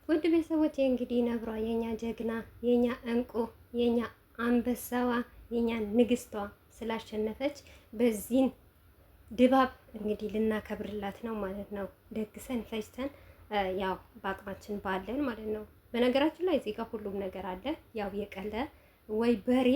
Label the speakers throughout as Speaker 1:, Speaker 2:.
Speaker 1: ውድ ቤተሰቦቼ እንግዲህ ነብሯ የኛ ጀግና የኛ እንቁ የኛ አንበሳዋ የኛ ንግስቷ ስላሸነፈች በዚህን ድባብ እንግዲህ ልናከብርላት ነው ማለት ነው። ደግሰን ፈጅተን ያው በአቅማችን ባለን ማለት ነው። በነገራችን ላይ እዚህ ጋር ሁሉም ነገር አለ። ያው የቀለ ወይ በሬ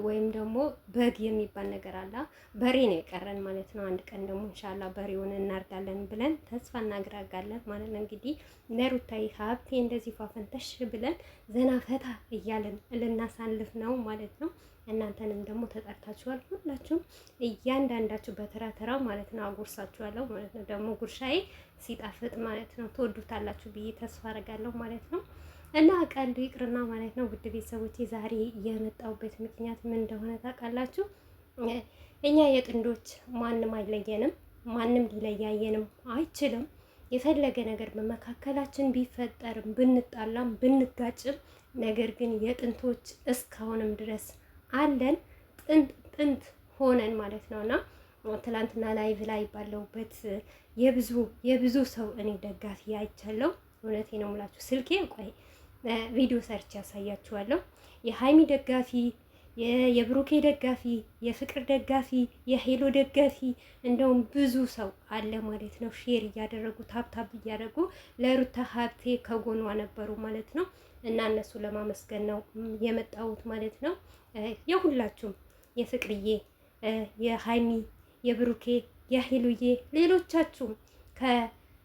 Speaker 1: ወይም ደግሞ በግ የሚባል ነገር አለ። በሬ ነው የቀረን ማለት ነው። አንድ ቀን ደግሞ ኢንሻአላህ በሬውን እናርዳለን ብለን ተስፋ እናግራጋለን ማለት ነው። እንግዲህ ለሩታዬ ሀብቴ እንደዚህ ፋፈንተሽ ብለን ዘና ፈታ እያለን ልናሳልፍ ነው ማለት ነው። እናንተንም ደግሞ ተጠርታችኋል። ሁላችሁም እያንዳንዳችሁ በተራ ተራ ማለት ነው አጉርሳችኋለሁ ማለት ነው። ደግሞ ጉርሻዬ ሲጣፍጥ ማለት ነው ትወዱታላችሁ ብዬ ተስፋ አደርጋለሁ ማለት ነው። እና ቀልዱ ይቅርና ማለት ነው ውድ ቤተሰቦቼ ዛሬ የመጣሁበት ምክንያት ምን እንደሆነ ታውቃላችሁ? እኛ የጥንዶች ማንም አይለየንም፣ ማንም ሊለያየንም አይችልም። የፈለገ ነገር በመካከላችን ቢፈጠርም ብንጣላም ብንጋጭም፣ ነገር ግን የጥንቶች እስካሁንም ድረስ አለን። ጥንት ሆነን ማለት ነውና ትላንትና ላይቭ ላይ ባለሁበት የብዙ ሰው እኔ ደጋፊ አይቻለሁ። እውነቴ ነው የምላችሁ ስልኬ ቆይ ቪዲዮ ሰርች ያሳያችኋለሁ። የሀይሚ ደጋፊ፣ የብሩኬ ደጋፊ፣ የፍቅር ደጋፊ፣ የሄሎ ደጋፊ እንደውም ብዙ ሰው አለ ማለት ነው። ሼር እያደረጉ ታብታብ እያደረጉ ለሩታ ሀብቴ ከጎኗ ነበሩ ማለት ነው። እና እነሱ ለማመስገን ነው የመጣሁት ማለት ነው። የሁላችሁም የፍቅርዬ፣ የሀይሚ፣ የብሩኬ፣ የሄሉዬ ሌሎቻችሁም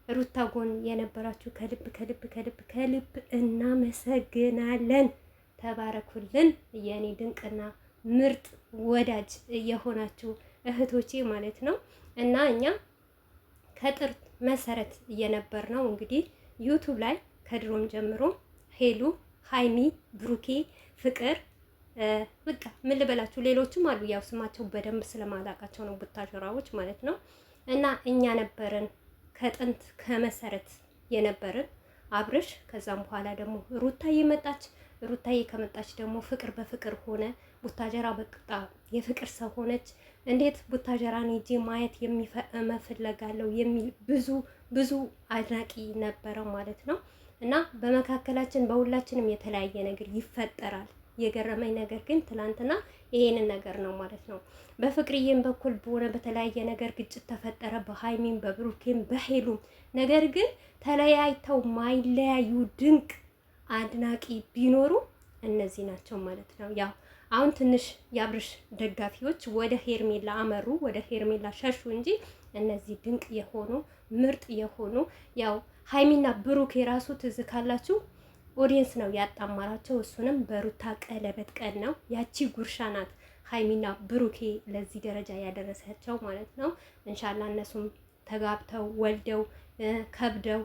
Speaker 1: ሩታ ጎን የነበራችሁ ከልብ ከልብ ከልብ ከልብ እናመሰግናለን። ተባረኩልን የኔ ድንቅና ምርጥ ወዳጅ የሆናችሁ እህቶቼ ማለት ነው። እና እኛ ከጥር መሰረት እየነበር ነው እንግዲህ ዩቱብ ላይ ከድሮም ጀምሮ ሄሉ፣ ሀይሚ፣ ብሩኬ፣ ፍቅር በቃ ምን ልበላችሁ ሌሎችም አሉ። ያው ስማቸው በደንብ ስለማላቃቸው ነው ቡታጀራዎች ማለት ነው። እና እኛ ነበርን ከጥንት ከመሰረት የነበርን አብርሽ። ከዛም በኋላ ደግሞ ሩታዬ መጣች። ሩታዬ ከመጣች ደግሞ ፍቅር በፍቅር ሆነ። ቡታጀራ በቅጣ የፍቅር ሰው ሆነች። እንዴት ቡታጀራን ሄጄ ማየት መፈለጋለሁ የሚል ብዙ አድናቂ ነበረው ማለት ነው። እና በመካከላችን በሁላችንም የተለያየ ነገር ይፈጠራል። የገረመኝ ነገር ግን ትላንትና ይሄንን ነገር ነው ማለት ነው። በፍቅርዬም በኩል በሆነ በተለያየ ነገር ግጭት ተፈጠረ፣ በሀይሚም በብሩኬም በሄሉም። ነገር ግን ተለያይተው ማይለያዩ ድንቅ አድናቂ ቢኖሩ እነዚህ ናቸው ማለት ነው። ያው አሁን ትንሽ የአብርሽ ደጋፊዎች ወደ ሄርሜላ አመሩ፣ ወደ ሄርሜላ ሸሹ እንጂ እነዚህ ድንቅ የሆኑ ምርጥ የሆኑ ያው ሀይሚና ብሩኬ ራሱ ትዝ ካላችሁ ኦዲየንስ ነው ያጣማራቸው። እሱንም በሩታ ቀለበት ቀን ነው። ያቺ ጉርሻ ናት ሀይሚና ብሩኬ ለዚህ ደረጃ ያደረሳቸው ማለት ነው። እንሻላ እነሱም ተጋብተው ወልደው ከብደው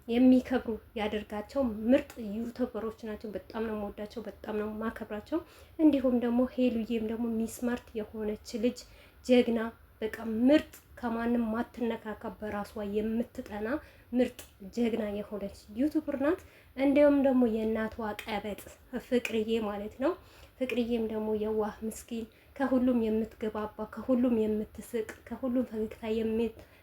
Speaker 1: የሚከብሩ ያደርጋቸው። ምርጥ ዩቱበሮች ናቸው። በጣም ነው የምወዳቸው፣ በጣም ነው የማከብራቸው። እንዲሁም ደግሞ ሄሉዬም ደግሞ ሚስማርት የሆነች ልጅ ጀግና፣ በቃ ምርጥ ከማንም ማትነካካ በራሷ የምትጠና ምርጥ ጀግና የሆነች ዩቱበር ናት። እንዲሁም ደግሞ የእናቷ ቀበጥ ፍቅርዬ ማለት ነው። ፍቅርዬም ደግሞ የዋህ ምስኪን፣ ከሁሉም የምትገባባ፣ ከሁሉም የምትስቅ፣ ከሁሉም ፈገግታ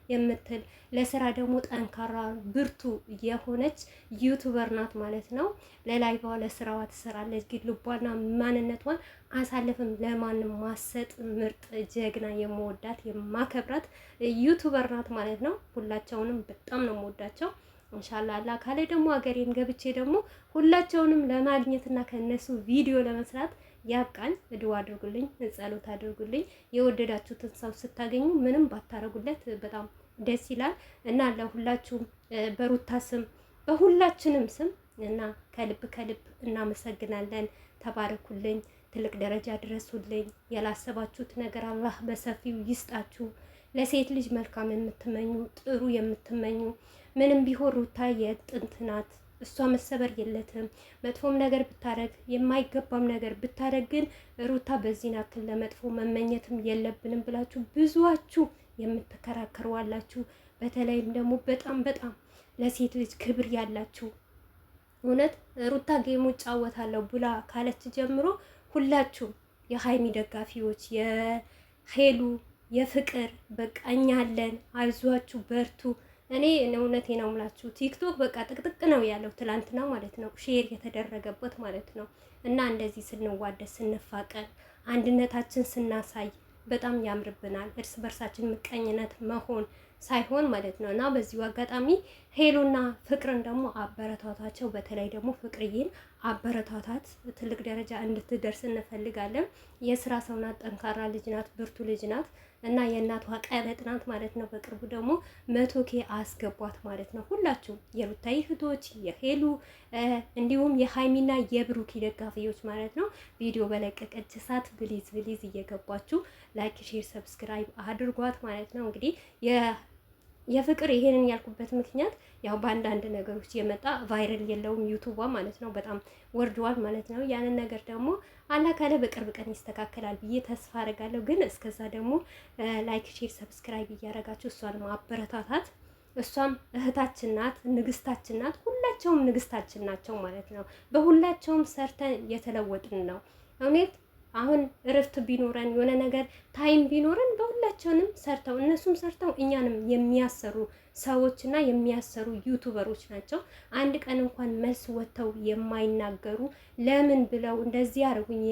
Speaker 1: የምትል ለስራ ደግሞ ጠንካራ ብርቱ የሆነች ዩቱበር ናት ማለት ነው። ለላይቫ ለስራዋ ትሰራለች፣ ግን ልቧና ማንነቷን አሳልፍም ለማንም ማሰጥ ምርጥ ጀግና የምወዳት የማከብራት ዩቱበር ናት ማለት ነው። ሁላቸውንም በጣም ነው የምወዳቸው። ኢንሻአላህ አላህ ካለ ደግሞ ሀገሬን ገብቼ ደግሞ ሁላቸውንም ለማግኘትና ከነሱ ቪዲዮ ለመስራት ያብቃኝ። እድዋ አድርጉልኝ፣ ጸሎት አድርጉልኝ። የወደዳችሁትን ሰው ስታገኙ ምንም ባታረጉለት በጣም ደስ ይላል እና ለሁላችሁም በሩታ ስም በሁላችንም ስም እና ከልብ ከልብ እናመሰግናለን። ተባረኩልኝ፣ ትልቅ ደረጃ ድረሱልኝ። ያላሰባችሁት ነገር አላህ በሰፊው ይስጣችሁ። ለሴት ልጅ መልካም የምትመኙ ጥሩ የምትመኙ ምንም ቢሆን ሩታ የጥንት ናት። እሷ መሰበር የለትም። መጥፎም ነገር ብታረግ የማይገባም ነገር ብታረግ ግን ሩታ በዚህን ያክል ለመጥፎ መመኘትም የለብንም ብላችሁ ብዙዋችሁ የምትከራከሩ አላችሁ። በተለይም ደግሞ በጣም ለሴት ልጅ ክብር ያላችሁ እውነት ሩታ ጌሙ እጫወታለሁ ብላ ካለች ጀምሮ ሁላችሁ የሀይሚ ደጋፊዎች፣ የሄሉ፣ የፍቅር በቃ እኛ አለን አይዟችሁ በርቱ እኔ እውነቴ ነው የምላችሁ ቲክቶክ በቃ ጥቅጥቅ ነው ያለው ትላንትና ማለት ነው፣ ሼር የተደረገበት ማለት ነው። እና እንደዚህ ስንዋደድ ስንፋቀር አንድነታችን ስናሳይ በጣም ያምርብናል። እርስ በርሳችን ምቀኝነት መሆን ሳይሆን ማለት ነው። እና በዚሁ አጋጣሚ ሄሉና ፍቅርን ደግሞ አበረታታቸው። በተለይ ደግሞ ፍቅርዬን አበረታታት፣ ትልቅ ደረጃ እንድትደርስ እንፈልጋለን። የስራ ሰው ናት፣ ጠንካራ ልጅ ናት፣ ብርቱ ልጅ ናት እና የእናቷ ቀበጥ ናት ማለት ነው። በቅርቡ ደግሞ 100K አስገቧት ማለት ነው። ሁላችሁም የሩታዬ እህቶች፣ የሄሉ እንዲሁም የሃይሚና የብሩኪ ደጋፊዎች ማለት ነው። ቪዲዮ በለቀቀች ሰዓት ብሊዝ ብሊዝ እየገባችሁ ላይክ፣ ሼር፣ ሰብስክራይብ አድርጓት ማለት ነው። እንግዲህ የፍቅር ይሄንን ያልኩበት ምክንያት ያው በአንዳንድ ነገሮች የመጣ ቫይረል የለውም ዩቱቧ ማለት ነው። በጣም ወርደዋል ማለት ነው። ያንን ነገር ደግሞ አላካለ በቅርብ ቀን ይስተካከላል ብዬ ተስፋ አደርጋለሁ። ግን እስከዛ ደግሞ ላይክ፣ ሼር፣ ሰብስክራይብ እያደረጋችሁ እሷን ማበረታታት። እሷም እህታችን ናት፣ ንግስታችን ናት። ሁላቸውም ንግስታችን ናቸው ማለት ነው። በሁላቸውም ሰርተን የተለወጥን ነው እውነት አሁን እረፍት ቢኖረን የሆነ ነገር ታይም ቢኖረን በሁላቸውንም ሰርተው እነሱም ሰርተው እኛንም የሚያሰሩ ሰዎችና የሚያሰሩ ዩቱበሮች ናቸው። አንድ ቀን እንኳን መልስ ወጥተው የማይናገሩ ለምን ብለው እንደዚህ ያደርጉኝ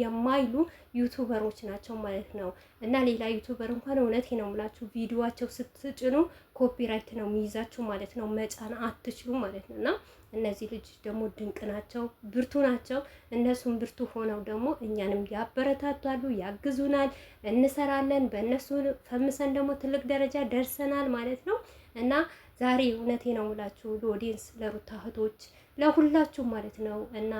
Speaker 1: የማይሉ ዩቱበሮች ናቸው ማለት ነው። እና ሌላ ዩቱበር እንኳን እውነቴ ነው የምላችሁ ቪዲዮዋቸው ስትጭኑ ኮፒራይት ነው የሚይዛችሁ ማለት ነው። መጫን አትችሉ ማለት ነው። እና እነዚህ ልጅ ደግሞ ድንቅ ናቸው፣ ብርቱ ናቸው። እነሱም ብርቱ ሆነው ደግሞ እኛንም ያበረታታሉ፣ ያግዙናል፣ እንሰራለን። በእነሱ ፈምሰን ደግሞ ትልቅ ደረጃ ደርሰናል ማለት ነው። እና ዛሬ እውነቴ ነው የምላችሁ ለኦዲየንስ፣ ለሩታ እህቶች፣ ለሁላችሁ ማለት ነው። እና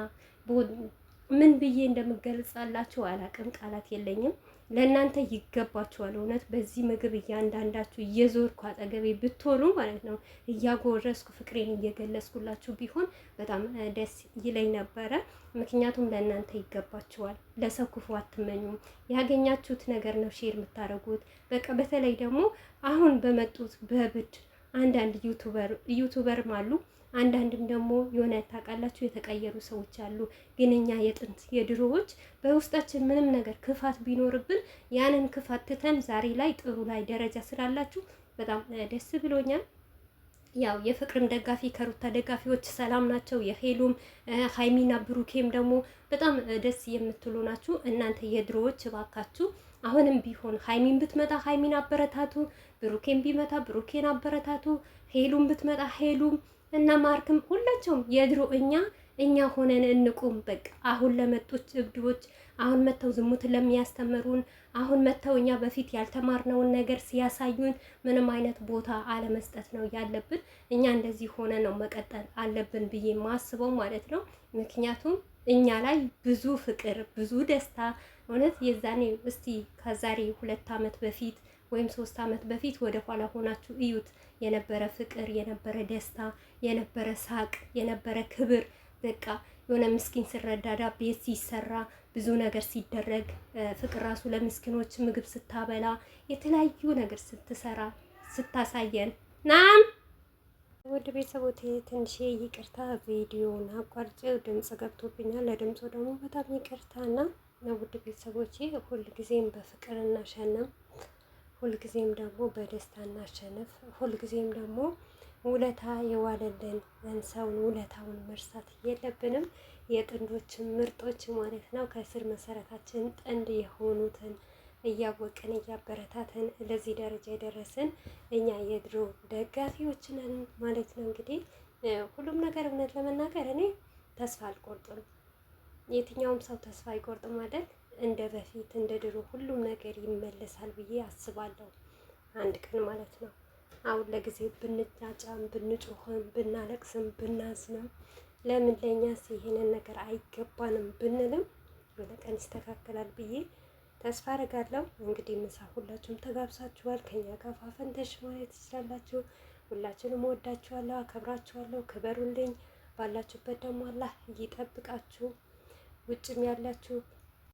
Speaker 1: ምን ብዬ እንደምገልጻላችሁ አላቅም፣ ቃላት የለኝም። ለእናንተ ይገባችኋል። እውነት በዚህ ምግብ እያንዳንዳችሁ እየዞርኩ አጠገቤ ብትሆኑ ማለት ነው እያጎረስኩ ፍቅሬን እየገለጽኩላችሁ ቢሆን በጣም ደስ ይለኝ ነበረ። ምክንያቱም ለእናንተ ይገባችኋል። ለሰው ክፉ አትመኙም። ያገኛችሁት ነገር ነው ሼር የምታደርጉት። በቃ በተለይ ደግሞ አሁን በመጡት በብድ አንዳንድ ዩቱበርም አሉ። አንዳንድም ደግሞ የሆነ ታውቃላችሁ የተቀየሩ ሰዎች አሉ። ግን እኛ የጥንት የድሮዎች በውስጣችን ምንም ነገር ክፋት ቢኖርብን ያንን ክፋት ትተን ዛሬ ላይ ጥሩ ላይ ደረጃ ስላላችሁ በጣም ደስ ብሎኛል። ያው የፍቅርም ደጋፊ ከሩታ ደጋፊዎች ሰላም ናቸው። የሄሉም ሃይሚና ብሩኬም ደግሞ በጣም ደስ የምትሉ ናችሁ። እናንተ የድሮዎች እባካችሁ አሁንም ቢሆን ሃይሚን ብትመጣ ሃይሚን አበረታቱ፣ ብሩኬን ቢመጣ ብሩኬን አበረታቱ፣ ሄሉም ብትመጣ ሄሉም እና ማርክም ሁላቸውም የድሮ እኛ ሆነን እንቁም። በቃ አሁን ለመጡት እብዶች፣ አሁን መተው ዝሙት ለሚያስተምሩን፣ አሁን መተው እኛ በፊት ያልተማርነውን ነገር ሲያሳዩን ምንም አይነት ቦታ አለመስጠት ነው ያለብን። እኛ እንደዚህ ሆነ ነው መቀጠል አለብን ብዬ ማስበው ማለት ነው። ምክንያቱም እኛ ላይ ብዙ ፍቅር፣ ብዙ ደስታ እውነት የዛኔ እስቲ ከዛሬ 2 ዓመት በፊት ወይም 3 ዓመት በፊት ወደ ኋላ ሆናችሁ እዩት። የነበረ ፍቅር፣ የነበረ ደስታ፣ የነበረ ሳቅ፣ የነበረ ክብር። በቃ የሆነ ምስኪን ሲረዳዳ፣ ቤት ሲሰራ፣ ብዙ ነገር ሲደረግ፣ ፍቅር ራሱ ለምስኪኖች ምግብ ስታበላ፣ የተለያዩ ነገር ስትሰራ ስታሳየን ናም ውድ ቤተሰቦቼ ትንሽ ይቅርታ፣ ቪዲዮውን አቋርጬው ድምጽ ገብቶብኛል። ለድምፁ ደግሞ በጣም ይቅርታና ውድ ቤተሰቦቼ ሁልጊዜም በፍቅር እናሸንፍ፣ ሁልጊዜም ደግሞ በደስታ እናሸንፍ። ሁልጊዜም ደግሞ ውለታ የዋለልን ሰውን ውለታውን መርሳት የለብንም። የጥንዶች ምርጦች ማለት ነው ከስር መሰረታችን ጥንድ የሆኑትን እያወቅን እያበረታትን ለዚህ ደረጃ የደረስን እኛ የድሮ ደጋፊዎች ነን ማለት ነው። እንግዲህ ሁሉም ነገር እውነት ለመናገር እኔ ተስፋ አልቆርጥም። የትኛውም ሰው ተስፋ አይቆርጥም አይደል? እንደ በፊት እንደ ድሮ ሁሉም ነገር ይመለሳል ብዬ አስባለሁ አንድ ቀን ማለት ነው። አሁን ለጊዜው ብንጫጫም ብንጮህም ብናለቅስም ብናዝንም ለምን ለእኛስ ይሄንን ነገር አይገባንም ብንልም የሆነ ቀን ይስተካከላል ብዬ ተስፋ አደርጋለሁ። እንግዲህ ምሳ ሁላችሁም ተጋብዛችኋል። ከኛ ጋር ፋፈንተሽ ማለት ትችላላችሁ። ሁላችንም ወዳችኋለሁ፣ አከብራችኋለሁ። ክበሩልኝ። ባላችሁበት ደግሞ አላህ ይጠብቃችሁ። ውጭም ያላችሁ